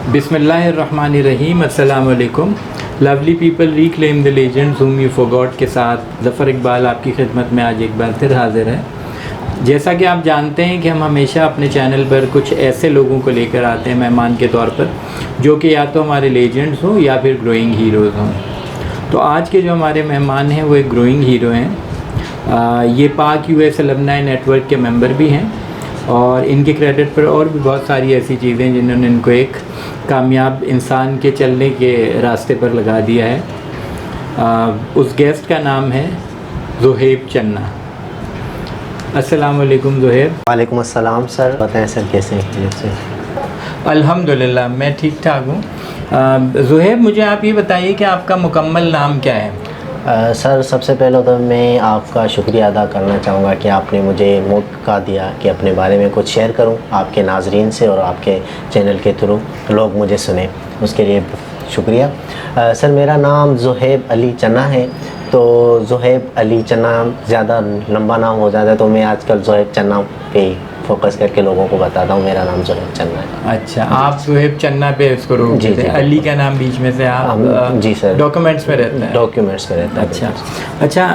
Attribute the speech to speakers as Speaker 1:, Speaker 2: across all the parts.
Speaker 1: बिस्मिल्लाहिर्रहमानिर्रहीम। अस्सलाम वालेकुम। Lovely people reclaim the legends whom you forgot के साथ ज़फ़र इकबाल आपकी खिदमत में आज एक बार फिर हाज़िर है। जैसा कि आप जानते हैं कि हम हमेशा अपने चैनल पर कुछ ऐसे लोगों को लेकर आते हैं मेहमान के तौर पर, जो कि या तो हमारे लेजेंड्स हों या फिर ग्रोइंग हीरोज़ हों। तो आज के जो हमारे मेहमान हैं वो एक ग्रोइंग हीरो हैं। ये पाक यूएस अलमनाई नेटवर्क के मेंबर भी हैं और इनके क्रेडिट पर और भी बहुत सारी ऐसी चीज़ें जिन्होंने इनको एक कामयाब इंसान के चलने के रास्ते पर लगा दिया है। उस गेस्ट का नाम है ज़ुहैब चन्ना। अस्सलाम वालेकुम ज़ुहैब।
Speaker 2: वालेकुम अस्सलाम सर, बताएं सर कैसे हैं? से
Speaker 1: अल्हम्दुलिल्लाह मैं ठीक ठाक हूँ। ज़ुहैब, मुझे आप ये बताइए कि आपका मुकम्मल नाम क्या है?
Speaker 2: सर सबसे पहले तो मैं आपका शुक्रिया अदा करना चाहूँगा कि आपने मुझे मौका दिया कि अपने बारे में कुछ शेयर करूँ आपके नाजरीन से और आपके चैनल के थ्रू लोग मुझे सुने, उसके लिए शुक्रिया। सर मेरा नाम ज़ुहैब अली चन्ना है। तो ज़ुहैब अली चन्ना ज़्यादा लंबा नाम हो जाता है, तो मैं आजकल ज़ुहैब चन्ना पे फोकस करके लोगों को बताता हूँ मेरा नाम ज़ुहैब चन्ना है।
Speaker 1: अच्छा, आप ज़ुहैब चन्ना पे इसको रोक देते हैं। अली का नाम बीच में से आप
Speaker 2: जी सर
Speaker 1: डॉक्यूमेंट्स में रहता है?
Speaker 2: डॉक्यूमेंट्स में रहता है।
Speaker 1: अच्छा,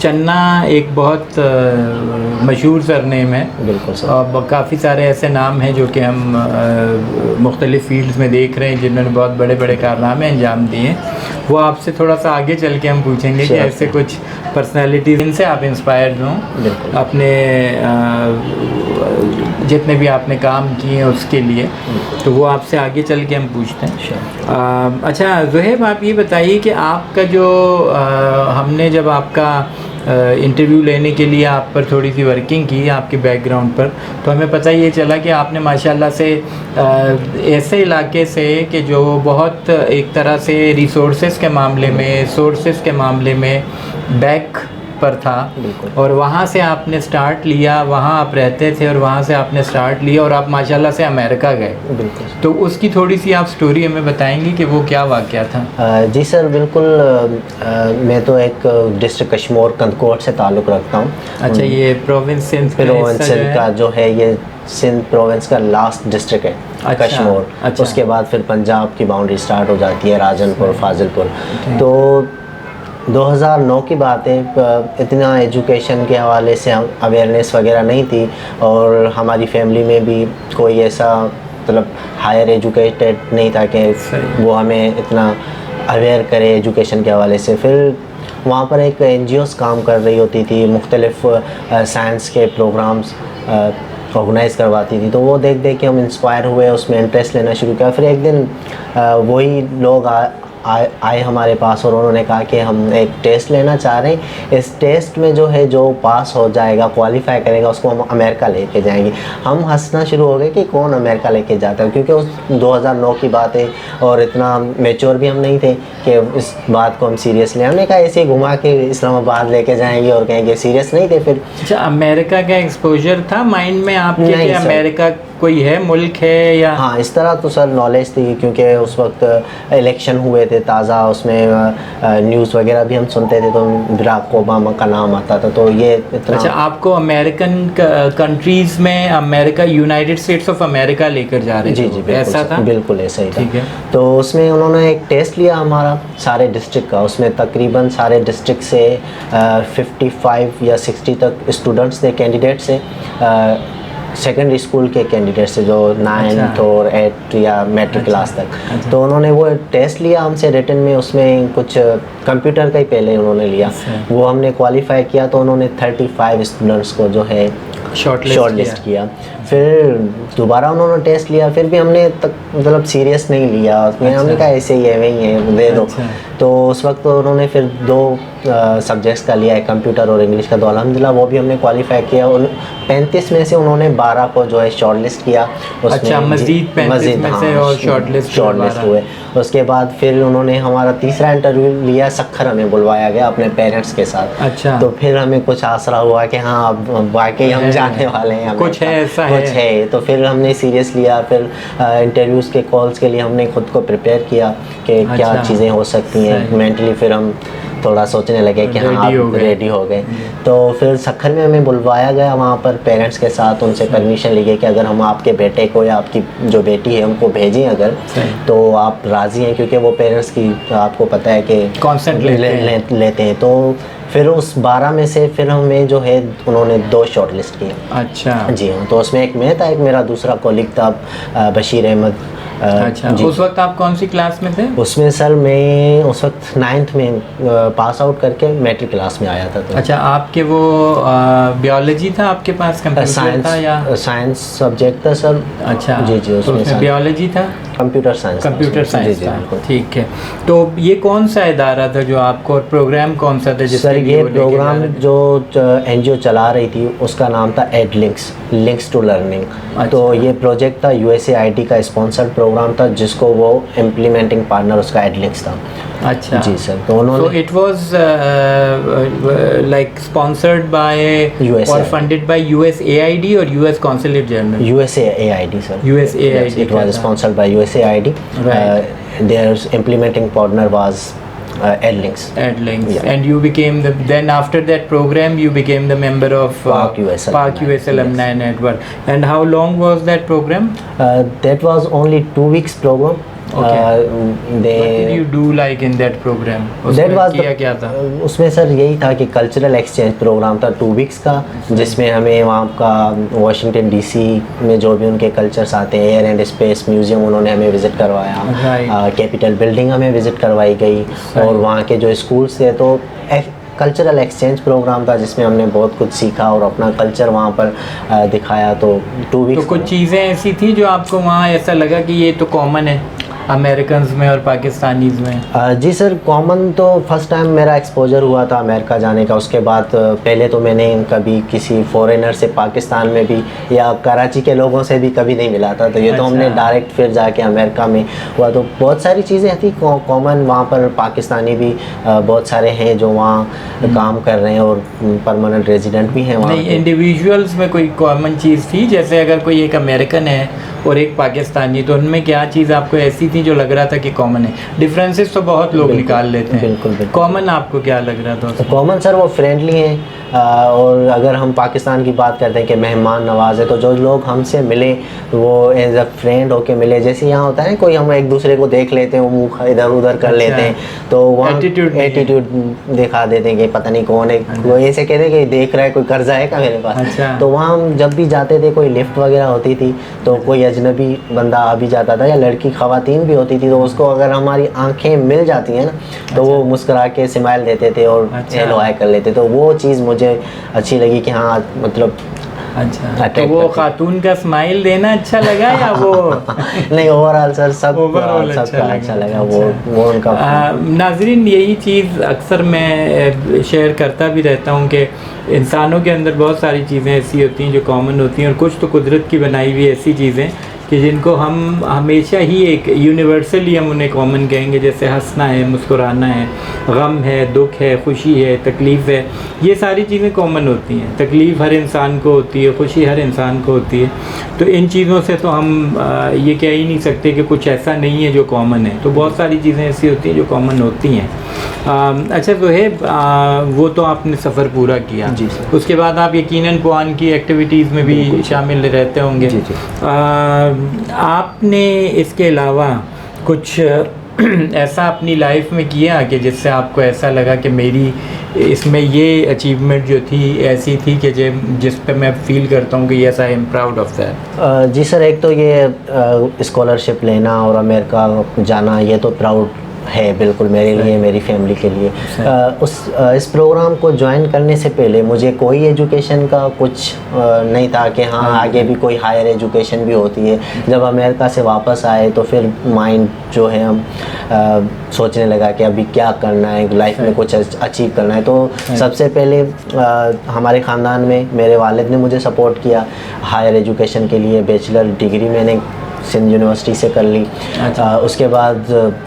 Speaker 1: चन्ना एक बहुत मशहूर सरनेम है।
Speaker 2: बिल्कुल सर।
Speaker 1: और काफ़ी सारे ऐसे नाम हैं जो कि हम मुख्तलिफ़ फील्ड्स में देख रहे हैं जिन्होंने बहुत बड़े बड़े कारनामे अंजाम दिए। वो आपसे थोड़ा सा आगे चल के हम पूछेंगे कि ऐसे कुछ पर्सनालिटीज़ जिनसे आप इंस्पायर्ड हों अपने जितने भी आपने काम किए हैं उसके लिए, तो वो आपसे आगे चल के हम पूछते हैं। अच्छा ज़ुहैब, आप ये बताइए कि आपका जो हमने जब आपका इंटरव्यू लेने के लिए आप पर थोड़ी सी वर्किंग की आपके बैकग्राउंड पर, तो हमें पता ये चला कि आपने माशाल्लाह से ऐसे इलाके से कि जो बहुत एक तरह से रिसोर्सेज के मामले में, सोर्सेज के मामले में बैक पर था, और वहाँ से आपने स्टार्ट लिया, वहाँ आप रहते थे और वहाँ से आपने स्टार्ट लिया और आप माशाल्लाह से अमेरिका गए।
Speaker 2: बिल्कुल।
Speaker 1: तो उसकी थोड़ी सी आप स्टोरी हमें बताएंगे कि वो क्या वाक़या था?
Speaker 2: जी सर बिल्कुल। मैं तो एक डिस्ट्रिक्ट कश्मीर कंदकोट से ताल्लुक़ रखता हूँ।
Speaker 1: अच्छा, ये प्रोविंस सिंध
Speaker 2: का जो है ये सिंध प्रोविंस का लास्ट डिस्ट्रिक्ट है।
Speaker 1: अच्छा,
Speaker 2: कश्मीर।
Speaker 1: अच्छा।
Speaker 2: उसके बाद फिर पंजाब की बाउंड्री स्टार्ट हो जाती है, राजनपुर, फाजिलपुर। तो 2009 की बात है। इतना एजुकेशन के हवाले से हम अवेयरनेस वगैरह नहीं थी और हमारी फैमिली में भी कोई ऐसा मतलब हायर एजुकेटेड नहीं था कि वो हमें इतना अवेयर करे एजुकेशन के हवाले से। फिर वहाँ पर एक NGOs काम कर रही होती थी, मुख्तलिफ साइंस के प्रोग्राम्स ऑर्गेनाइज़ करवाती थी। तो वो देख देख के हम इंस्पायर हुए, उसमें इंटरेस्ट लेना शुरू किया। फिर एक दिन वही लोग आए हमारे पास और उन्होंने कहा कि हम एक टेस्ट लेना चाह रहे हैं। इस टेस्ट में जो है जो पास हो जाएगा, क्वालिफाई करेगा, उसको हम अमेरिका लेके जाएंगे। हम हंसना शुरू हो गए कि कौन अमेरिका लेके जाता है, क्योंकि उस 2009 की बात है और इतना मेच्योर भी हम नहीं थे कि इस बात को हम सीरियस लें। हमने कहा ऐसे ही घुमा के इस्लामाबाद लेके जाएंगे और कहेंगे, सीरियस नहीं थे। फिर
Speaker 1: अच्छा, अमेरिका का एक्सपोजर था माइंड में आपके कि अमेरिका कोई है, मुल्क है या?
Speaker 2: हाँ, इस तरह तो सर नॉलेज थी क्योंकि उस वक्त इलेक्शन हुए थे ताज़ा, उसमें न्यूज़ वगैरह भी हम सुनते थे तो बराक ओबामा का नाम आता था। तो ये इतना।
Speaker 1: अच्छा, आपको अमेरिकन कंट्रीज़ में America, United states of America लेकर जा रहे थे?
Speaker 2: जी जी
Speaker 1: ऐसा था?
Speaker 2: बिल्कुल ऐसा ही था।
Speaker 1: ठीक है।
Speaker 2: तो उसमें उन्होंने एक टेस्ट लिया हमारा सारे डिस्ट्रिक्ट का। उसमें तकरीबन सारे डिस्ट्रिक्ट से 55 या 60 तक स्टूडेंट्स थे, कैंडिडेट से, सेकेंडरी स्कूल के कैंडिडेट से जो 9th और 8th या मैट्रिक क्लास तक। तो उन्होंने वो टेस्ट लिया हमसे रिटन में। उसमें कुछ कंप्यूटर का ही पहले उन्होंने लिया, वो हमने क्वालिफाई किया। तो उन्होंने 35 स्टूडेंट्स को जो है शॉर्टलिस्ट किया। फिर दोबारा उन्होंने टेस्ट लिया, फिर भी हमने मतलब सीरियस नहीं लिया। हमने कहा ऐसे ही है, वही है, दे दो। तो उस वक्त उन्होंने फिर 2 सब्जेक्ट्स का लिया है, कंप्यूटर और इंग्लिश का। तो अल्हम्दुलिल्लाह वो भी हमने क्वालिफाई किया। 35 में से उन्होंने 12 को जो है शॉर्टलिस्ट किया।
Speaker 1: अच्छा, मज़ीद 35 में से और शॉर्टलिस्ट
Speaker 2: हुए। उसके बाद फिर उन्होंने हमारा तीसरा इंटरव्यू लिया, सक्खर हमें बुलवाया गया अपने पेरेंट्स के साथ।
Speaker 1: अच्छा।
Speaker 2: तो फिर हमें कुछ आसरा हुआ कि हाँ अब वाकई हम जाने वाले हैं,
Speaker 1: कुछ है, ऐसा
Speaker 2: कुछ है। तो फिर हमने सीरियस लिया। फिर इंटरव्यूज़ के कॉल्स के लिए हमने खुद को प्रिपेयर किया कि क्या चीज़ें हो सकती हैं मेंटली। फिर हम थोड़ा सोचने लगे कि हाँ आप रेडी हो गए। तो फिर सक्खर में हमें बुलवाया गया वहाँ पर पेरेंट्स के साथ, उनसे परमिशन ली गई कि अगर हम आपके बेटे को या आपकी जो बेटी है उनको भेजें अगर, तो आप राज़ी हैं, क्योंकि वो पेरेंट्स की आपको पता है कि
Speaker 1: कॉन्सेंट
Speaker 2: लेते हैं। तो फिर उस 12 में से फिर हमें जो है उन्होंने 2 शॉर्ट लिस्ट किए।
Speaker 1: अच्छा
Speaker 2: जी हाँ, तो उसमें एक मैं था, एक मेरा दूसरा कोलिग था बशीर अहमद।
Speaker 1: अच्छा, उस वक्त आप कौन सी क्लास में थे?
Speaker 2: उसमें सर मैं उस वक्त 9th में पास आउट करके मैट्रिक क्लास में आया था। तो
Speaker 1: अच्छा, आपके वो बियोलॉजी था आपके पास, कंप्यूटर था या
Speaker 2: साइंस सब्जेक्ट था सर?
Speaker 1: अच्छा
Speaker 2: जी जी,
Speaker 1: उसमें बियोलॉजी था,
Speaker 2: कंप्यूटर साइंस
Speaker 1: था। ठीक है, तो ये कौन सा इदारा था जो आपको, और प्रोग्राम कौन सा था?
Speaker 2: सर ये प्रोग्राम जो NGO चला रही थी उसका नाम था एडलिंक्स, लिंक्स टू लर्निंग। तो ये प्रोजेक्ट था USAID का स्पॉन्सर्ड प्रोग्राम था, जिसको वो इम्प्लीमेंटिंग पार्टनर उसका एडलिंक्स था।
Speaker 1: अच्छा
Speaker 2: जी सर, तो उन्होंने
Speaker 1: it was like sponsored by और फंडेड बाय USAID और US consulate general?
Speaker 2: USAID sir,
Speaker 1: USAID
Speaker 2: it was sponsored by USAID. Their implementing partner was Edlinks.
Speaker 1: Yeah. And you became then after that program you became the member of
Speaker 2: Park US
Speaker 1: Alumni Network. And how long was that program?
Speaker 2: That was only 2 weeks program.
Speaker 1: Okay. What did you do like in that program? क्या था?
Speaker 2: उसमें sir यही था कि cultural exchange programme था 2 weeks का, जिसमें हमें वहाँ का वाशिंगटन DC में जो भी उनके कल्चर्स आते हैं, एयर एंड स्पेस म्यूजियम उन्होंने हमें विज़िट करवाया, कैपिटल बिल्डिंग हमें विज़िट करवाई गई, और वहाँ के जो स्कूल्स थे, तो कल्चरल एक्सचेंज प्रोग्राम था जिसमें हमने बहुत कुछ सीखा और अपना कल्चर वहाँ पर दिखाया। तो 2 वीक्स
Speaker 1: तो कुछ चीज़ें ऐसी थी जो आपको वहाँ ऐसा लगा कि ये तो कॉमन है अमेरिकन्स में और पाकिस्तानीज़ में?
Speaker 2: जी सर, कॉमन तो फर्स्ट टाइम मेरा एक्सपोजर हुआ था अमेरिका जाने का। उसके बाद पहले तो मैंने कभी किसी फॉरेनर से पाकिस्तान में भी या कराची के लोगों से भी कभी नहीं मिला था। तो ये तो हमने डायरेक्ट फिर जाके अमेरिका में हुआ, तो बहुत सारी चीज़ें थी कॉमन। वहाँ पर पाकिस्तानी भी बहुत सारे हैं जो वहाँ काम कर रहे हैं और परमानेंट रेजिडेंट भी हैं वहाँ।
Speaker 1: इंडिविजुअल्स में कोई कॉमन चीज़ थी? जैसे अगर कोई एक अमेरिकन है और एक पाकिस्तानी, तो उनमें क्या चीज़ आपको ऐसी थी जो लग रहा था कि कॉमन है? डिफरेंसेस तो बहुत लोग निकाल लेते हैं,
Speaker 2: बिल्कुल।
Speaker 1: कॉमन आपको क्या लग रहा था?
Speaker 2: कॉमन सर वो फ्रेंडली हैं, और अगर हम पाकिस्तान की बात करते हैं कि मेहमान नवाज है, तो जो लोग हमसे मिले वो एज अ फ्रेंड होके मिले। जैसे यहाँ होता है ना, कोई हम एक दूसरे को देख लेते हैं, मुँह इधर उधर कर लेते हैं, तो वहाँ एटीट्यूड दिखा देते हैं कि पता नहीं कौन है, वो ऐसे कहते हैं कि देख रहा है, कोई कर्जा है क्या मेरे पास। तो वहाँ हम जब भी जाते थे, कोई लिफ्ट वगैरह होती थी तो कोई अजनबी बंदा आ भी जाता था या लड़की ख़वातीन भी होती थी, तो उसको अगर हमारी आंखें मिल जाती हैं ना, तो वो मुस्कुरा के स्माइल देते थे और हेलो हाय कर लेते। तो वो चीज़ मुझे अच्छी लगी कि हाँ मतलब
Speaker 1: अच्छा, तो वो खातून का स्माइल देना अच्छा लगा या वो
Speaker 2: नहीं, ओवरऑल सर सब अच्छा लगा। वो उनका
Speaker 1: नाजरीन, यही चीज़ अक्सर मैं शेयर करता भी रहता हूँ कि इंसानों के अंदर बहुत सारी चीज़ें ऐसी होती हैं जो कॉमन होती हैं, और कुछ तो कुदरत की बनाई हुई ऐसी चीज़ें कि जिनको हम हमेशा ही एक यूनिवर्सली हम उन्हें कॉमन कहेंगे। जैसे हंसना है, मुस्कुराना है, गम है, दुख है, खुशी है, तकलीफ़ है, ये सारी चीज़ें कॉमन होती हैं। तकलीफ़ हर इंसान को होती है, खुशी हर इंसान को होती है। तो इन चीज़ों से तो हम ये कह ही नहीं सकते कि कुछ ऐसा नहीं है जो कॉमन है। तो बहुत सारी चीज़ें ऐसी होती हैं जो कॉमन होती हैं। अच्छा ज़ोहेब, वो तो आपने सफ़र पूरा किया
Speaker 2: जी सर।
Speaker 1: उसके बाद आप यकीनन पुआन की एक्टिविटीज़ में भी शामिल रहते होंगे।
Speaker 2: जी जी।
Speaker 1: आपने इसके अलावा कुछ ऐसा अपनी लाइफ में किया कि जिससे आपको ऐसा लगा कि मेरी इसमें ये अचीवमेंट जो थी ऐसी थी कि जिस पे मैं फील करता हूँ कि yes I am proud of that?
Speaker 2: जी सर, एक तो ये स्कॉलरशिप लेना और अमेरिका जाना, ये तो प्राउड है बिल्कुल मेरे लिए, मेरी फैमिली के लिए। इस प्रोग्राम को ज्वाइन करने से पहले मुझे कोई एजुकेशन का कुछ नहीं था कि हाँ आगे भी कोई हायर एजुकेशन भी होती है। जब अमेरिका से वापस आए तो फिर माइंड जो है हम सोचने लगा कि अभी क्या करना है, लाइफ में कुछ अचीव करना है। तो सबसे पहले हमारे ख़ानदान में मेरे वालिद ने मुझे सपोर्ट किया हायर एजुकेशन के लिए। बैचलर डिग्री मैंने सिंध यूनिवर्सिटी से कर ली। उसके बाद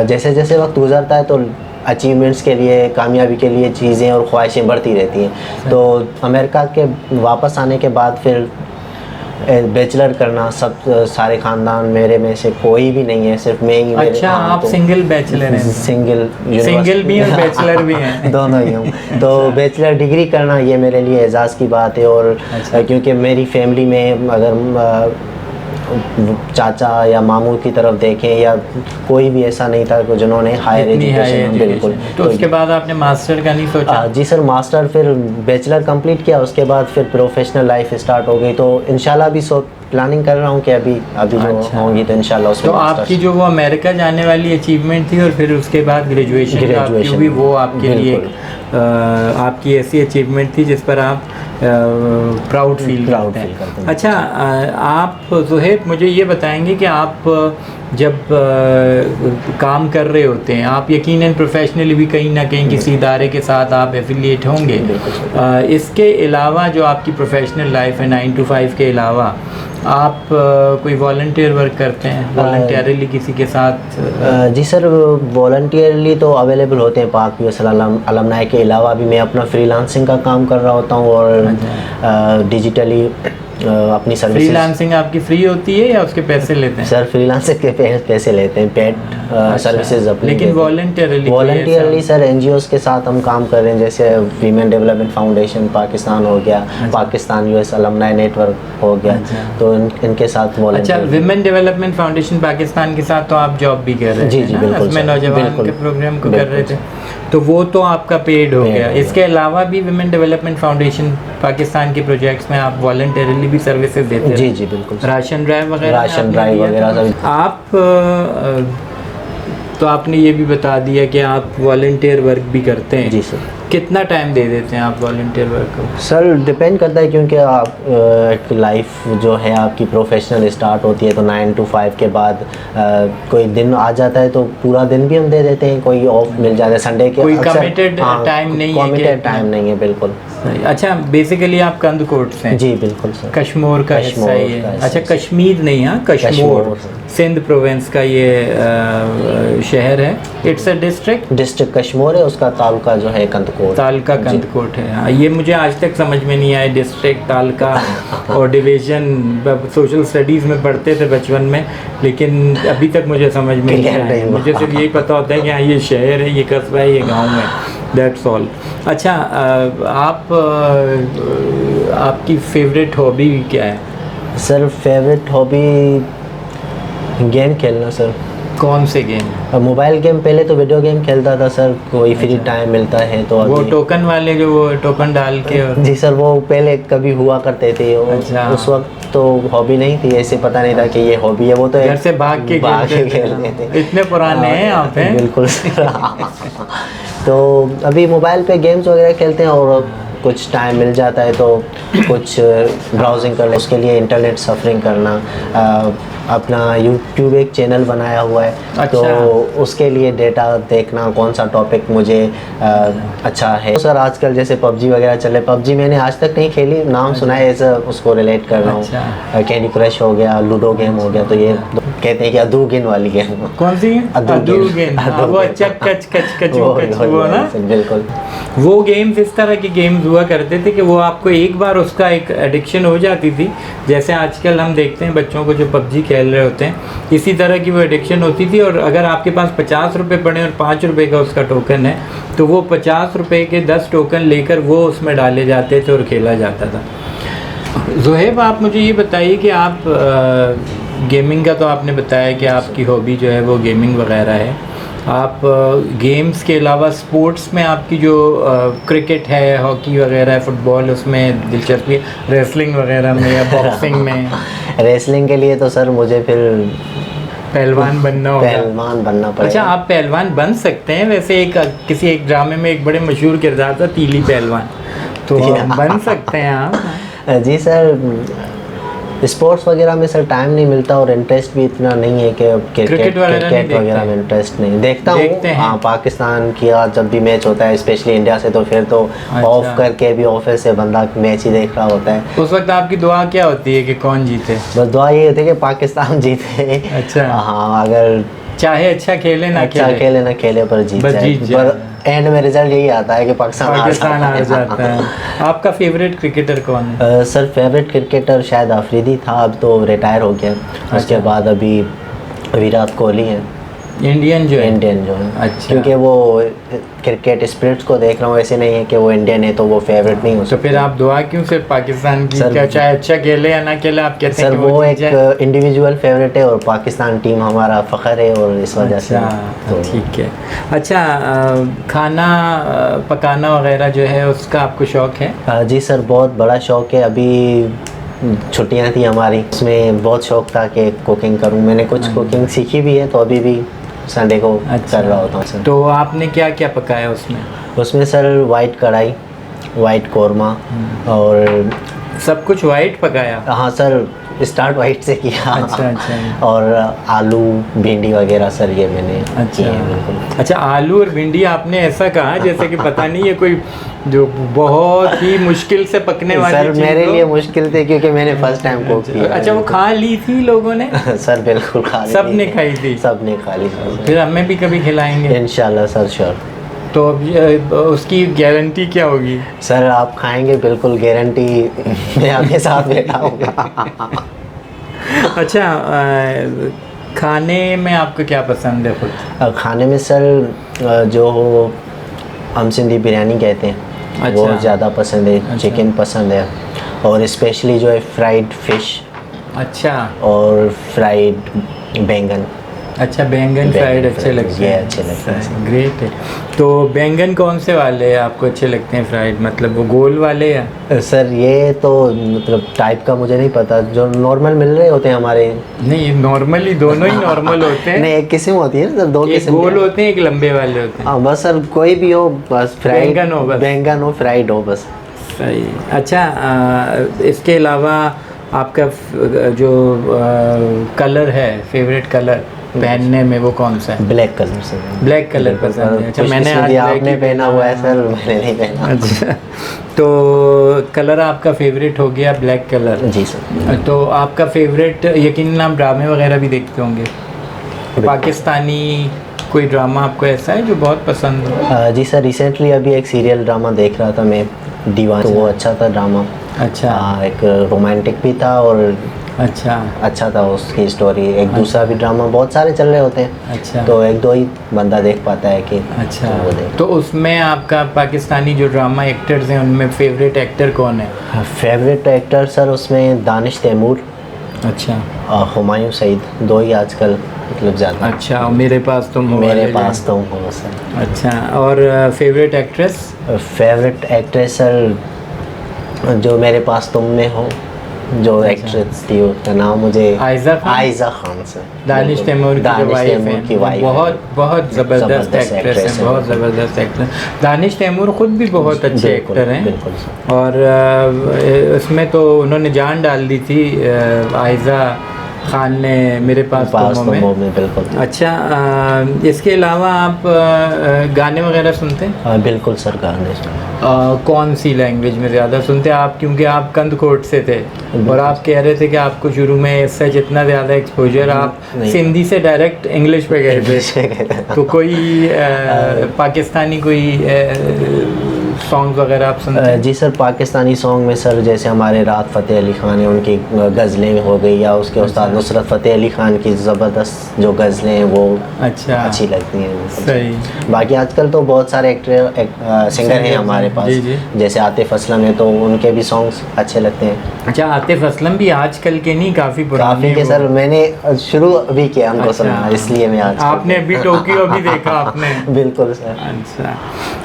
Speaker 2: जैसे जैसे वक्त गुजरता है तो अचीवमेंट्स के लिए, कामयाबी के लिए चीज़ें और ख्वाहिशें बढ़ती रहती हैं। तो अमेरिका के वापस आने के बाद फिर बैचलर करना, सब सारे ख़ानदान मेरे में से कोई भी नहीं है, सिर्फ मैं ही।
Speaker 1: अच्छा, आप सिंगल बैचलर हैं?
Speaker 2: सिंगल
Speaker 1: भी हैं, बैचलर भी हैं?
Speaker 2: दोनों ही हूँ। तो बैचलर डिग्री करना ये मेरे लिए एजाज़ की बात है। और क्योंकि मेरी फैमिली में अगर चाचा या मामू की तरफ देखें या कोई भी ऐसा नहीं था जिन्होंने हायर एजुकेशन। बिल्कुल।
Speaker 1: तो उसके बाद आपने मास्टर का नहीं सोचा?
Speaker 2: जी सर, मास्टर फिर बैचलर कंप्लीट किया, उसके बाद फिर प्रोफेशनल लाइफ स्टार्ट हो गई। तो इंशाल्लाह अभी प्लानिंग कर रहा हूँ कि अभी जो होंगी तो इंशाल्लाह उसमें।
Speaker 1: तो आपकी जो वो अमेरिका जाने वाली अचीवमेंट थी और फिर उसके बाद ग्रेजुएशन हुई, वो आपके लिए आपकी ऐसी अचीवमेंट थी जिस पर आप प्राउड फील करते हैं। अच्छा, आप ज़ुहैब मुझे ये बताएंगे कि आप जब काम कर रहे होते हैं, आप यकीनन प्रोफेशनली भी कहीं ना कहीं किसी इदारे के साथ आप एफिलिएट होंगे। इसके अलावा जो आपकी प्रोफेशनल लाइफ है 9 to 5 के अलावा, आप कोई वॉलंटियर वर्क करते हैं वॉलंटियरली किसी के साथ?
Speaker 2: जी सर, वॉलंटियरली तो अवेलेबल होते हैं पाक यूएस अलमनाई के अलावा भी मैं अपना फ्रीलांसिंग का काम कर रहा होता हूँ और डिजिटली अपनी सर्विस।
Speaker 1: फ्रीलांसिंग आपकी फ्री होती है या उसके पैसे लेते हैं?
Speaker 2: सर फ्रीलांसिंग के पैसे लेते हैं, पेड सर्विसेज अपनी।
Speaker 1: लेकिन वॉलंटियरली
Speaker 2: सर एनजीओज के साथ हम काम कर रहे हैं, जैसे वीमेन डेवलपमेंट फाउंडेशन पाकिस्तान हो गया, पाकिस्तान यूएस अलमनाई नेटवर्क हो गया, तो इनके साथ वॉलंटियर।
Speaker 1: अच्छा, वीमेन डेवलपमेंट फाउंडेशन पाकिस्तान के साथ तो आप जॉब भी कर रहे हैं?
Speaker 2: जी जी बिल्कुल।
Speaker 1: मैं नौजवान के प्रोग्राम को कर रहे थे, तो वो तो आपका पेड हो गया। इसके अलावा भी वीमेन डेवलपमेंट फाउंडेशन पाकिस्तान के प्रोजेक्ट्स में आप वॉलंटियरली भी सर्विसेज देते हैं?
Speaker 2: जी जी बिल्कुल।
Speaker 1: राशन ड्राइव वगैरह? आप तो आपने ये भी बता दिया कि आप वॉलंटियर वर्क भी करते हैं।
Speaker 2: जी सर।
Speaker 1: कितना टाइम दे देते हैं आप वॉलंटियर वर्क को?
Speaker 2: सर डिपेंड करता है, क्योंकि आप लाइफ जो है आपकी प्रोफेशनल स्टार्ट होती है तो 9 to 5 के बाद कोई दिन आ जाता है तो पूरा दिन भी हम दे देते हैं, कोई ऑफ मिल जाता है संडे के।
Speaker 1: कोई कमिटेड टाइम नहीं है?
Speaker 2: कमिटेड टाइम नहीं है, बिल्कुल।
Speaker 1: अच्छा, बेसिकली आप कंदकोट से हैं?
Speaker 2: जी बिल्कुल सर।
Speaker 1: कश्मीर का हिस्सा ही है? अच्छा, कश्मीर नहीं, हाँ कश्मीर सिंध प्रोविंस का ये शहर है। इट्स अ डिस्ट्रिक्ट
Speaker 2: कश्मीर है, उसका तालुका जो है कंदकोट।
Speaker 1: तालका कंदकोट है। हाँ, ये मुझे आज तक समझ में नहीं आया, डिस्ट्रिक्ट, तालका और डिवीज़न सोशल स्टडीज़ में पढ़ते थे बचपन में, लेकिन अभी तक मुझे समझ में नहीं आया। मुझे सिर्फ यही पता होता है कि हाँ ये शहर है, ये कस्बा है, ये गाँव है, दैट्स ऑल। अच्छा, आपकी फेवरेट हॉबी क्या है?
Speaker 2: सर फेवरेट हॉबी गेम खेलना सर।
Speaker 1: कौन से गेम?
Speaker 2: Mobile game. पहले तो वीडियो गेम खेलता था सर, कोई फ्री टाइम मिलता है तो।
Speaker 1: वो टोकन वाले जो वो टोकन डाल के?
Speaker 2: जी सर, वो पहले कभी हुआ करते थे।
Speaker 1: अच्छा।
Speaker 2: उस वक्त तो हॉबी नहीं थी, ऐसे पता नहीं था कि ये हॉबी है। वो तो
Speaker 1: घर से भाग के
Speaker 2: खेलते थे।
Speaker 1: इतने पुराने हैं आप? हैं
Speaker 2: बिल्कुल तो अभी मोबाइल पे गेम्स वगैरह खेलते हैं और कुछ टाइम मिल जाता है तो कुछ ब्राउजिंग कर ले। उसके लिए इंटरनेट सफरिंग करना, अपना यूट्यूब एक चैनल बनाया हुआ है। अच्छा। तो उसके लिए डेटा देखना कौन सा टॉपिक मुझे अच्छा है। तो सर आजकल जैसे पबजी वगैरह चले, पबजी मैंने आज तक नहीं खेली, नाम सुना है, ऐसा उसको रिलेट कर रहा हूँ। कैंडी क्रश हो गया, लूडो गेम हो गया, तो ये कहते हैं कि अदूगिन वाली गेम।
Speaker 1: कौन सी? अदूगिन। वो कच कच वो ना?
Speaker 2: बिल्कुल।
Speaker 1: वो गेम्स इस तरह के गेम्स हुआ करते थे कि वो आपको एक बार उसका एक एडिक्शन हो जाती थी, जैसे आजकल हम देखते हैं बच्चों को जो पबजी खेल रहे होते हैं, इसी तरह की वो एडिक्शन होती थी। और अगर आपके पास 50 रुपये पड़े और 5 रुपये का उसका टोकन है तो वो 50 रुपये के 10 टोकन लेकर वो उसमें डाले जाते थे और खेला जाता था। ज़ुहैब, आप मुझे ये बताइए कि आप गेमिंग का तो आपने बताया कि आपकी हॉबी जो है वो गेमिंग वगैरह है। आप गेम्स के अलावा स्पोर्ट्स में आपकी जो क्रिकेट है, हॉकी वगैरह है, फुटबॉल, उसमें दिलचस्पी है? रेसलिंग वगैरह में या बॉक्सिंग में?
Speaker 2: रेसलिंग के लिए तो सर मुझे फिर
Speaker 1: पहलवान बनना होगा।
Speaker 2: पहलवान बनना पड़ेगा।
Speaker 1: अच्छा, आप पहलवान बन सकते हैं। वैसे किसी एक ड्रामे में एक बड़े मशहूर किरदार था तीली पहलवान, तो बन सकते हैं आप।
Speaker 2: जी सर, स्पोर्ट्स वगैरह में सर टाइम नहीं मिलता और इंटरेस्ट भी इतना नहीं है कि क्रिकेट वगैरह में इंटरेस्ट नहीं। देखता हूँ, हाँ पाकिस्तान किया जब भी मैच होता है, स्पेशली इंडिया से, तो फिर तो ऑफ करके भी ऑफिस से बंदा मैच ही देख रहा होता है।
Speaker 1: उस वक्त आपकी दुआ क्या होती है कि कौन जीते?
Speaker 2: बस दुआ ये होती है कि पाकिस्तान जीते।
Speaker 1: अच्छा।
Speaker 2: हाँ, अगर
Speaker 1: चाहे अच्छा खेले ना
Speaker 2: अच्छा खेले ना खेले पर जीत
Speaker 1: बस
Speaker 2: जाए,
Speaker 1: जीत जाए।
Speaker 2: पर एंड में रिजल्ट यही आता है कि
Speaker 1: पाकिस्तान हार जाता है। आपका फेवरेट क्रिकेटर कौन है?
Speaker 2: सर फेवरेट क्रिकेटर शायद अफरीदी था, अब तो रिटायर हो गया। उसके बाद अभी विराट कोहली है,
Speaker 1: इंडियन जो है।
Speaker 2: इंडियन जो है।
Speaker 1: अच्छा।
Speaker 2: क्योंकि वो क्रिकेट स्पिरिट्स को देख रहा हूँ, ऐसे नहीं है कि वो इंडियन है तो वो फेवरेट नहीं हो
Speaker 1: तो
Speaker 2: सकता।
Speaker 1: फिर आप दुआ क्यों सिर्फ पाकिस्तान की?
Speaker 2: सर,
Speaker 1: क्या चाहे अच्छा खेले या ना खेले आप कहते हैं
Speaker 2: सर
Speaker 1: कि
Speaker 2: वो
Speaker 1: जीत जाए?
Speaker 2: एक इंडिविजुअल फेवरेट है और पाकिस्तान टीम हमारा फ़ख्र है, और इस वजह से
Speaker 1: अच्छा ठीक है। अच्छा खाना पकाना वगैरह जो है उसका आपको शौक़ है?
Speaker 2: जी सर, बहुत बड़ा शौक़ है। अभी छुट्टियां थी हमारी, उसमें बहुत शौक़ था कि कुकिंग करूं। मैंने कुछ कुकिंग सीखी भी है, तो अभी भी संडे को कर रहा होता हूँ सर।
Speaker 1: तो आपने क्या क्या पकाया उसमें?
Speaker 2: उसमें सर वाइट कढ़ाई, वाइट कौरमा, और
Speaker 1: सब कुछ वाइट पकाया?
Speaker 2: हाँ सर, स्टार्ट वाइट से किया।
Speaker 1: अच्छा।
Speaker 2: और आलू भिंडी वगैरह सर ये मैंने किए हैं बिल्कुल।
Speaker 1: अच्छा आलू और भिंडी आपने ऐसा कहा जैसे कि पता नहीं है कोई जो बहुत ही मुश्किल से पकने वाली
Speaker 2: सर
Speaker 1: चीज़
Speaker 2: मेरे
Speaker 1: हो।
Speaker 2: लिए मुश्किल थे क्योंकि मैंने फर्स्ट टाइम कुक किया।
Speaker 1: अच्छा वो खा ली थी लोगों ने?
Speaker 2: सर बिल्कुल खा ली,
Speaker 1: सबने खाई थी?
Speaker 2: सबने खा ली।
Speaker 1: फिर हमें भी कभी खिलाएंगे
Speaker 2: इंशाल्लाह सर, श्योर।
Speaker 1: तो अब उसकी गारंटी क्या होगी?
Speaker 2: सर आप खाएंगे बिल्कुल, गारंटी मैं आपके साथ बैठा हूँ।
Speaker 1: अच्छा खाने में आपको क्या पसंद है खुद?
Speaker 2: खाने में सर जो हम सिंधी बिरयानी कहते हैं, वो
Speaker 1: अच्छा।
Speaker 2: ज़्यादा पसंद है।
Speaker 1: अच्छा।
Speaker 2: चिकन पसंद है, और स्पेशली जो है फ्राइड फिश
Speaker 1: अच्छा।
Speaker 2: और फ्राइड बैंगन।
Speaker 1: अच्छा बैंगन फ्राइड अच्छे लगते
Speaker 2: ये
Speaker 1: हैं?
Speaker 2: अच्छे लगते हैं।
Speaker 1: ग्रेट है। तो बैंगन कौन से वाले आपको अच्छे लगते हैं फ्राइड, मतलब वो गोल वाले या?
Speaker 2: सर ये तो मतलब टाइप का मुझे नहीं पता, जो नॉर्मल मिल रहे होते हैं हमारे।
Speaker 1: नहीं नॉर्मली दोनों ही नॉर्मल होते हैं।
Speaker 2: नहीं, एक किस्म होती है ना सर, दो
Speaker 1: एक
Speaker 2: किस्म
Speaker 1: गोल होते हैं एक लंबे वाले होते हैं।
Speaker 2: हाँ बस सर, कोई भी हो बस, फ्राइड
Speaker 1: बैंगन हो बस।
Speaker 2: बैंगन हो, फ्राइड हो बस।
Speaker 1: सही। अच्छा इसके अलावा आपका जो कलर है, फेवरेट कलर पहनने में वो कौन सा है?
Speaker 2: ब्लैक कलर से।
Speaker 1: ब्लैक कलर पसंद है? अच्छा मैंने आज
Speaker 2: आपने पहना हुआ है सर, मैंने नहीं पहना।
Speaker 1: अच्छा तो कलर आपका फेवरेट हो गया ब्लैक कलर।
Speaker 2: जी सर।
Speaker 1: तो आपका फेवरेट, यकीनन आप ड्रामे वगैरह भी देखते होंगे, पाकिस्तानी कोई ड्रामा आपको ऐसा है जो बहुत पसंद हो?
Speaker 2: जी सर, रिसेंटली अभी एक सीरियल ड्रामा देख रहा था मैं, दीवान। तो वो अच्छा था ड्रामा।
Speaker 1: अच्छा।
Speaker 2: एक रोमांटिक भी था और अच्छा था उसकी स्टोरी। एक दूसरा भी ड्रामा, बहुत सारे चल रहे होते हैं।
Speaker 1: अच्छा।
Speaker 2: तो एक दो ही बंदा देख पाता है कि
Speaker 1: अच्छा
Speaker 2: तो वो देख।
Speaker 1: तो उसमें आपका पाकिस्तानी जो ड्रामा एक्टर्स हैं उनमें फेवरेट एक्टर कौन है?
Speaker 2: फेवरेट एक्टर सर उसमें दानिश तैमूर,
Speaker 1: अच्छा
Speaker 2: हुमायूं सईद, दो ही आजकल मतलब ज़्यादा।
Speaker 1: अच्छा और मेरे पास तुम हो
Speaker 2: मेरे
Speaker 1: वाले
Speaker 2: पास
Speaker 1: जो-
Speaker 2: तो हो सर।
Speaker 1: अच्छा और favourite actress?
Speaker 2: Favourite actress sir जो मेरे पास तुम में हो, जो एक्ट्रेस थी उसका नाम मुझे
Speaker 1: आयज़ा खान?
Speaker 2: आयज़ा खान सर।
Speaker 1: दानिश तैमूर की जो
Speaker 2: दानिश
Speaker 1: वाइफ
Speaker 2: तैमूर
Speaker 1: है
Speaker 2: की वाइफ
Speaker 1: बहुत बहुत ज़बरदस्त एक्ट्रेस है, बहुत ज़बरदस्त एक्ट्रेस। दानिश तैमूर खुद भी बहुत अच्छे
Speaker 2: बिल्कुल,
Speaker 1: एक्टर हैं।
Speaker 2: बिल्कुल सर।
Speaker 1: और उसमें तो उन्होंने जान डाल दी थी आयज़ा खान ने मेरे पास तुम में।
Speaker 2: बिल्कुल।
Speaker 1: अच्छा इसके अलावा आप गाने वगैरह सुनते हैं?
Speaker 2: बिल्कुल सर, गाने
Speaker 1: कौन सी लैंग्वेज में ज़्यादा सुनते हैं आप, क्योंकि आप कंदकोट से थे और आप कह रहे थे कि आपको शुरू में इससे जितना ज़्यादा एक्सपोजर आप सिंधी से डायरेक्ट इंग्लिश पे गए थे। तो कोई पाकिस्तानी कोई सॉन्ग वगैरह आप सुनते हैं?
Speaker 2: जी सर, पाकिस्तानी सॉन्ग में सर जैसे हमारे राहत फ़तेह अली ख़ान है, उनकी गज़लें हो गई, या उसके उस्ताद नुसरत फ़तेह अली ख़ान की ज़बरदस्त जो गज़लें हैं वो
Speaker 1: अच्छा
Speaker 2: अच्छी लगती हैं।
Speaker 1: सही।
Speaker 2: बाकी आजकल तो बहुत सारे सिंगर हैं हमारे पास,
Speaker 1: जी।
Speaker 2: जैसे आतिफ असलम है, तो उनके भी सॉन्ग्स अच्छे लगते हैं।
Speaker 1: अच्छा आतिफ असलम भी आजकल के नहीं, काफ़ी
Speaker 2: काफ़ी के सर, मैंने शुरू भी किया उनको सुनना, इसलिए मैं आज
Speaker 1: आपने अभी टोक्यो भी देखा आपने?
Speaker 2: बिल्कुल सर।
Speaker 1: अच्छा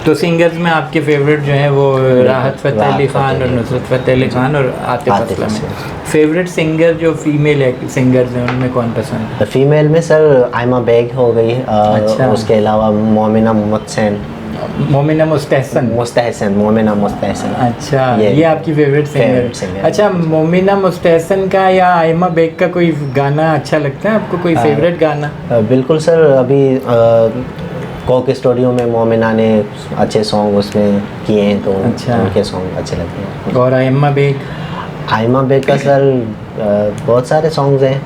Speaker 1: तो सिंगर्स में आपके फेवरेट जो है वो राहत फ़तेह अली ख़ान और नुसरत फ़तेह अली ख़ान और आतिफ असलम है। फेवरेट सिंगर जो फीमेल सिंगर्स हैं उनमें कौन पसंद है?
Speaker 2: फीमेल में सर आयमा बेग हो गई।
Speaker 1: अच्छा।
Speaker 2: उसके अलावा मोमिना मुहसिन,
Speaker 1: मोमिना मुस्तहसन।
Speaker 2: मोमिना मुस्तहसन।
Speaker 1: अच्छा ये आपकी फेवरेट सिंगर? अच्छा मोमिना मुस्तहसन का या आयमा बेग का कोई गाना अच्छा लगता है आपको, कोई फेवरेट गाना?
Speaker 2: बिल्कुल सर, अभी कोक स्टूडियो में मोमिना ने अच्छे सॉन्ग उसमें किए हैं, तो
Speaker 1: अच्छा।
Speaker 2: उनके सॉन्ग अच्छे लगते हैं।
Speaker 1: और आयमा बेग?
Speaker 2: आयमा बेग का सर बहुत सारे सॉन्ग्स हैं,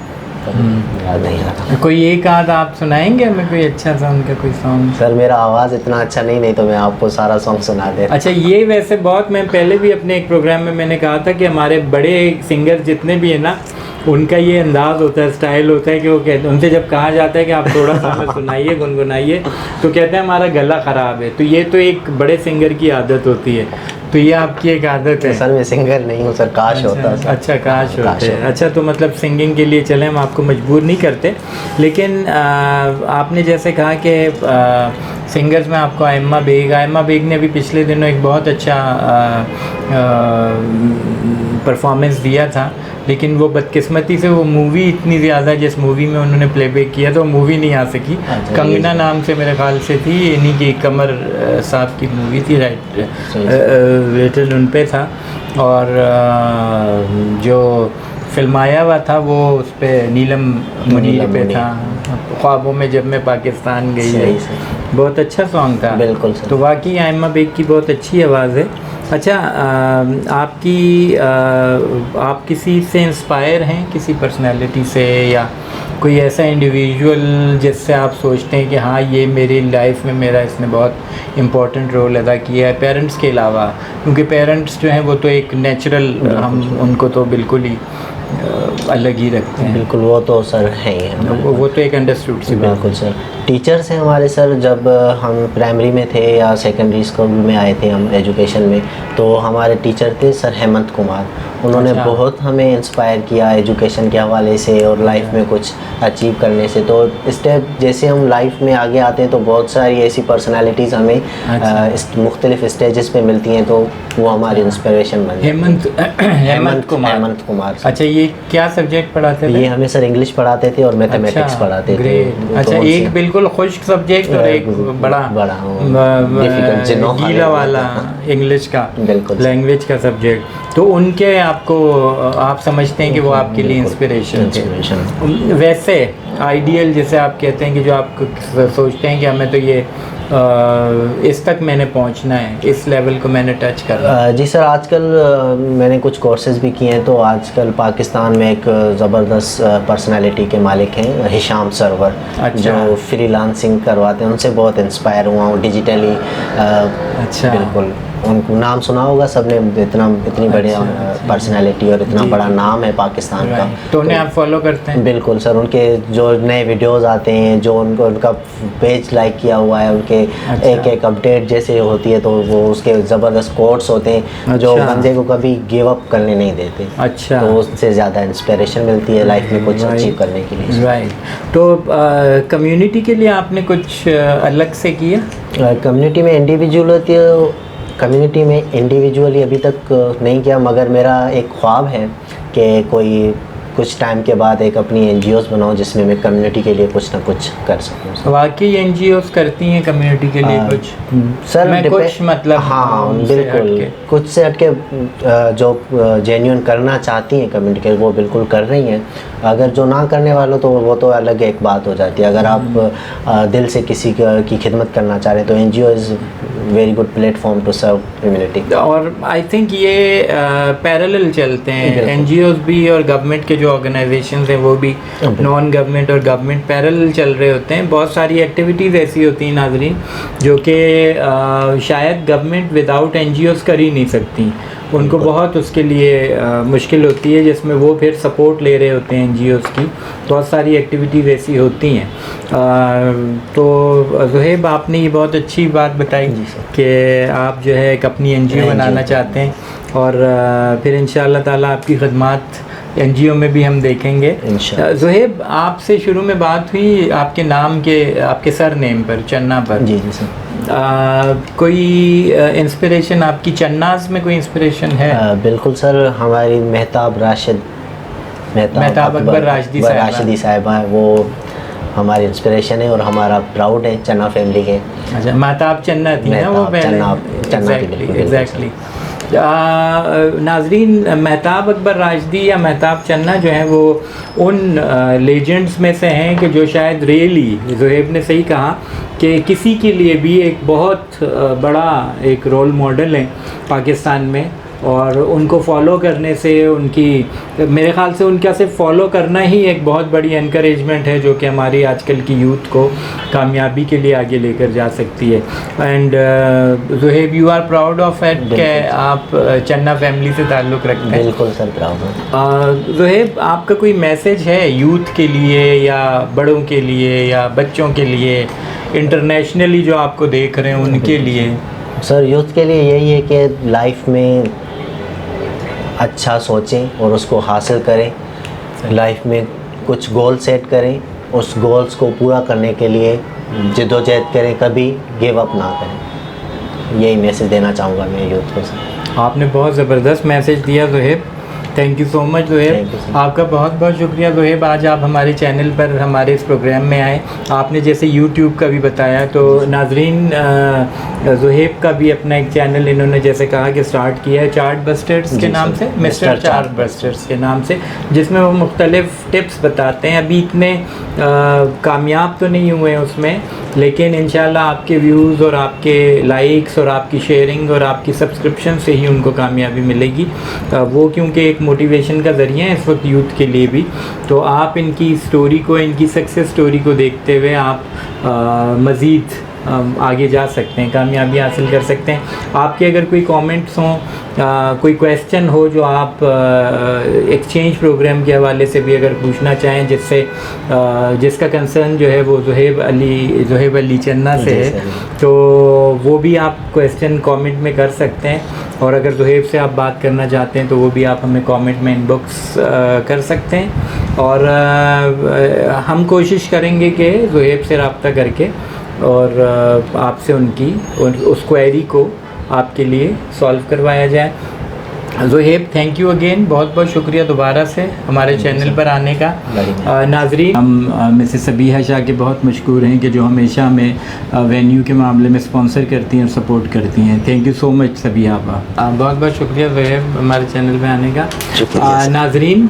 Speaker 2: याद नहीं आ रहा।
Speaker 1: कोई एक आध आप सुनाएंगे हमें, कोई अच्छा सा उनका कोई सॉन्ग?
Speaker 2: सर मेरा आवाज़ इतना अच्छा नहीं तो मैं आपको सारा सॉन्ग सुना दे।
Speaker 1: अच्छा, ये वैसे बहुत, मैं पहले भी अपने एक प्रोग्राम में मैंने कहा था कि हमारे बड़े सिंगर जितने भी हैं ना, उनका ये अंदाज़ होता है, स्टाइल होता है कि वो कहते, उनसे जब कहा जाता है कि आप थोड़ा सा हमें सुनाइए, गुनगुनाइए, तो कहते हैं हमारा गला ख़राब है। तो ये तो एक बड़े सिंगर की आदत होती है, तो ये आपकी एक आदत है।
Speaker 2: सर मैं सिंगर नहीं हूँ सर, काश होता सर।
Speaker 1: अच्छा, काश होते हैं। अच्छा, तो मतलब सिंगिंग के लिए चले, हम आपको मजबूर नहीं करते, लेकिन आपने जैसे कहा कि सिंगर्स में आपको आयम्मा बेग ने अभी पिछले दिनों एक बहुत अच्छा परफॉर्मेंस दिया था, लेकिन वो बदकिस्मती से वो मूवी इतनी ज़्यादा, जिस मूवी में उन्होंने प्लेबैक किया था वो मूवी नहीं आ सकी। कंगना नाम से मेरे ख्याल से थी, इन्हीं की कमर साहब की मूवी थी, राइट, रेटेड उन पे था, और जो फिल्माया हुआ था वो उस पर नीलम मुनीर पे था, ख्वाबों में जब मैं पाकिस्तान गई है, बहुत अच्छा सॉन्ग था।
Speaker 2: बिल्कुल सर।
Speaker 1: तो वाकई आयम्मा बेग की बहुत अच्छी आवाज़ है। अच्छा, आप किसी से इंस्पायर हैं, किसी पर्सनालिटी से, या कोई ऐसा इंडिविजुअल जिससे आप सोचते हैं कि हाँ ये मेरी लाइफ में मेरा इसने बहुत इम्पोर्टेंट रोल अदा किया है, पेरेंट्स के अलावा? क्योंकि पेरेंट्स जो हैं वो तो एक नेचुरल, हम उनको तो बिल्कुल ही अलग ही रखते हैं।
Speaker 2: बिल्कुल, वो तो सर है ही,
Speaker 1: वो तो एक अंडरस्टूड सी बात।
Speaker 2: बिल्कुल सर। टीचर्स हैं हमारे सर, जब हम प्राइमरी में थे या सेकेंडरी स्कूल में आए थे हम एजुकेशन में, तो हमारे टीचर थे सर हेमंत कुमार। उन्होंने
Speaker 1: अच्छा।
Speaker 2: बहुत हमें इंस्पायर किया एजुकेशन के हवाले से और लाइफ में कुछ अचीव करने से। तो स्टेप जैसे हम लाइफ में आगे आते हैं तो बहुत सारी ऐसी पर्सनालिटीज़ हमें मुख्तलिफ स्टेजेस पे मिलती हैं, तो वो हमारी इंस्पिरेशन बन
Speaker 1: हेमंत
Speaker 2: कुमार।
Speaker 1: अच्छा, ये क्या सब्जेक्ट पढ़ाते थे?
Speaker 2: ये हमें सर इंग्लिश पढ़ाते थे और मैथमेटिक्स पढ़ाते थे।
Speaker 1: अच्छा, एक बिल्कुल खुश्क सब्जेक्ट और एक बड़ा गीला वाला इंग्लिश का,
Speaker 2: बिल्कुल
Speaker 1: लैंग्वेज का सब्जेक्ट। तो उनके आपको, आप समझते हैं कि वो आपके लिए इंस्पिरेशन थे? वैसे आइडियल जैसे आप कहते हैं कि जो आप सोचते हैं कि हमें तो ये इस तक मैंने पहुंचना है, इस लेवल को मैंने टच करना है।
Speaker 2: जी सर, आजकल मैंने कुछ कोर्सेज भी किए हैं, तो आजकल पाकिस्तान में एक ज़बरदस्त पर्सनालिटी के मालिक हैं हिशाम सरवर।
Speaker 1: अच्छा।
Speaker 2: जो फ्रीलांसिंग करवाते हैं, उनसे बहुत इंस्पायर हुआ हूँ डिजिटली।
Speaker 1: अच्छा,
Speaker 2: बिल्कुल, उनको नाम सुना होगा सबने, इतनी बड़ी पर्सनालिटी और इतना बड़ा नाम है पाकिस्तान का।
Speaker 1: तो उन्हें आप फॉलो करते हैं?
Speaker 2: बिल्कुल सर, उनके जो नए वीडियोस आते हैं, जो उनका पेज लाइक किया हुआ है, उनके एक अपडेट जैसे होती है, तो वो उसके ज़बरदस्त कोट्स होते हैं जो बंदे को कभी गिव अप करने नहीं देते।
Speaker 1: अच्छा,
Speaker 2: तो उससे ज़्यादा इंस्पिरेशन मिलती है लाइफ में कुछ अचीव करने के लिए।
Speaker 1: राइट। तो कम्युनिटी के लिए आपने कुछ अलग से किया?
Speaker 2: कम्युनिटी में इंडिविजुअली अभी तक नहीं किया, मगर मेरा एक ख्वाब है कि कुछ टाइम के बाद एक अपनी एनजीओस बनाऊं जिसमें मैं कम्युनिटी के लिए कुछ ना कुछ कर सकूं।
Speaker 1: वाकई एनजीओस करती हैं कम्युनिटी के लिए कुछ?
Speaker 2: सर
Speaker 1: मैं कुछ मतलब,
Speaker 2: हाँ बिल्कुल, कुछ से हटके जो जेन्युइन करना चाहती हैं कम्युनिटी के, वो बिल्कुल कर रही हैं। अगर जो ना करने वालों तो वो तो अलग एक बात हो जाती है। अगर आप दिल से किसी की खिदमत करना चाह रहे हैं तो NGO is very good platform to serve community.
Speaker 1: और आई थिंक ये पैरेलल चलते हैं, एनजीओस भी और गवर्नमेंट के जो ऑर्गेनाइजेशंस हैं वो भी, नॉन गवर्नमेंट और गवर्नमेंट पैरेलल चल रहे होते हैं। बहुत सारी एक्टिविटीज़ ऐसी होती हैं नाज़रीन जो कि शायद गवर्नमेंट विदाउट एनजीओस कर ही नहीं सकती, उनको बहुत उसके लिए मुश्किल होती है, जिसमें वो फिर सपोर्ट ले रहे होते हैं एनजीओस की। बहुत सारी एक्टिविटीज़ ऐसी होती हैं। तो ज़ुहैब, आपने ये बहुत अच्छी बात बताई कि आप जो है एक अपनी एनजीओ बनाना चाहते हैं, और फिर इंशाअल्लाह ताला आपकी खदमात एनजीओ में भी हम देखेंगे। ज़ुहैब, आपसे शुरू में बात हुई आपके नाम के, आपके सर नेम पर, चन्ना पर।
Speaker 2: जी जी सर।
Speaker 1: कोई इंस्पिरेशन आपकी चन्नाज में कोई इंस्पिरेशन है?
Speaker 2: बिल्कुल सर, हमारी मेहताब अकबर राशिदी साहिबा है, वो हमारी इंस्पिरेशन है और हमारा प्राउड है चन्ना फैमिली के।
Speaker 1: अच्छा, महताब चन्ना थी ना वो पहले? एग्जैक्टली। नाजरीन, महताब अकबर राशिदी या महताब चन्ना जो है वो उन लेजेंड्स में से हैं कि जो शायद रियली, ज़ुहैब ने सही कहा कि किसी के लिए भी एक बहुत बड़ा एक रोल मॉडल है पाकिस्तान में। और उनको फॉलो करने से उनकी, मेरे ख्याल से उनका सिर्फ फॉलो करना ही एक बहुत बड़ी एनकरेजमेंट है जो कि हमारी आजकल की यूथ को कामयाबी के लिए आगे लेकर जा सकती है। And Zuhaib, you are proud of it कि आप चन्ना फैमिली से ताल्लुक़ रखते हैं?
Speaker 2: बिल्कुल सर, प्राउड हूँ।
Speaker 1: ज़ुहैब, आपका कोई मैसेज है यूथ के लिए या बड़ों के लिए या बच्चों के लिए, इंटरनेशनली जो आपको देख रहे हैं उनके लिए?
Speaker 2: सर, यूथ के लिए यही है कि लाइफ में अच्छा सोचें और उसको हासिल करें। लाइफ में कुछ गोल सेट करें, उस गोल्स को पूरा करने के लिए जद्दोजहद करें, कभी गिव अप ना करें। यही मैसेज देना चाहूँगा मैं यूथ को सर।
Speaker 1: आपने बहुत ज़बरदस्त मैसेज दिया Zuhaib, thank you so much Zuhaib. आपका बहुत बहुत शुक्रिया ज़ुहैब, आज आप हमारे चैनल पर हमारे इस प्रोग्राम में आए। आपने जैसे यूट्यूब का भी बताया, तो नाजरीन ज़ुहैब का भी अपना एक चैनल इन्होंने जैसे कहा कि स्टार्ट किया है चार्ट बस्टर्स के नाम से, मिस्टर चार्ट बस्टर्स के नाम से, जिसमें वो मुख्तलिफ टिप्स बताते हैं। अभी इतने कामयाब तो नहीं हुए उसमें, लेकिन इंशाल्लाह आपके व्यूज़ और आपके लाइक्स और आपकी शेयरिंग और आपकी सब्सक्रिप्शन से ही उनको कामयाबी मिलेगी। वो क्योंकि एक मोटिवेशन का ज़रिया है इस वक्त यूथ के लिए भी। तो आप इनकी स्टोरी को, इनकी सक्सेस स्टोरी को देखते हुए आप मज़ीद आगे जा सकते हैं, कामयाबी हासिल कर सकते हैं। आपके अगर कोई कमेंट्स हों, कोई क्वेश्चन हो जो आप एक्सचेंज प्रोग्राम के हवाले से भी अगर पूछना चाहें, जिससे जिसका कंसर्न जो है वो ज़ुहैब अली चन्ना से है, तो वो भी आप क्वेश्चन कमेंट में कर सकते हैं। और अगर ज़ुहैब से आप बात करना चाहते हैं तो वो भी आप हमें कमेंट में इनबॉक्स कर सकते हैं। और हम कोशिश करेंगे कि ज़ुहैब से रब्ता करके और आपसे उनकी उस क्वेरी को आपके लिए सॉल्व करवाया जाए। ज़ुहैब, थैंक यू अगेन, बहुत बहुत शुक्रिया दोबारा से हमारे चैनल पर आने का। नाजरीन, हम मिसेस सबीहा शाह के बहुत मशहूर हैं कि जो हमेशा हमें वेन्यू के मामले में स्पॉन्सर करती हैं और सपोर्ट करती हैं। Thank you so much Sabiha आपा, बहुत बहुत शुक्रिया ज़ुहैब हमारे चैनल पर आने का। नाजरीन,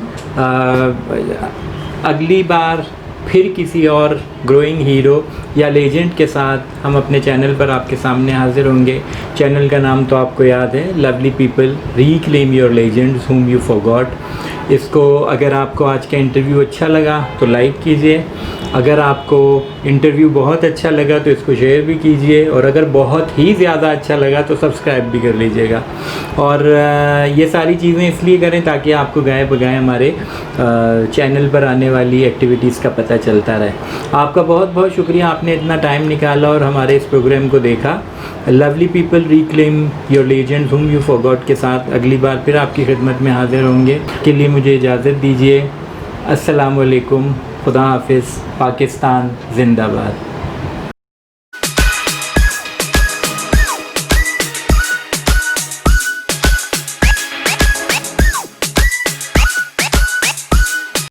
Speaker 1: अगली बार फिर किसी और ग्रोइंग हीरो या लेजेंड के साथ हम अपने चैनल पर आपके सामने हाजिर होंगे। चैनल का नाम तो आपको याद है, lovely people reclaim your legends whom you forgot. इसको अगर आपको आज का इंटरव्यू अच्छा लगा तो लाइक कीजिए, अगर आपको इंटरव्यू बहुत अच्छा लगा तो इसको शेयर भी कीजिए, और अगर बहुत ही ज़्यादा अच्छा लगा तो सब्सक्राइब भी कर लीजिएगा। और ये सारी चीज़ें इसलिए करें ताकि आपको गाए बगाए हमारे चैनल पर आने वाली एक्टिविटीज़ का पता चलता रहे। आपका बहुत बहुत शुक्रिया, आपने इतना टाइम निकाला और हमारे इस प्रोग्राम को देखा। Lovely people reclaim your legends whom you forgot के साथ अगली बार फिर आपकी खिदमत में हाजिर होंगे। के लिए मुझे इजाज़त दीजिए। अस्सलाम वालेकुम, खुदा हाफिज़, पाकिस्तान जिंदाबाद।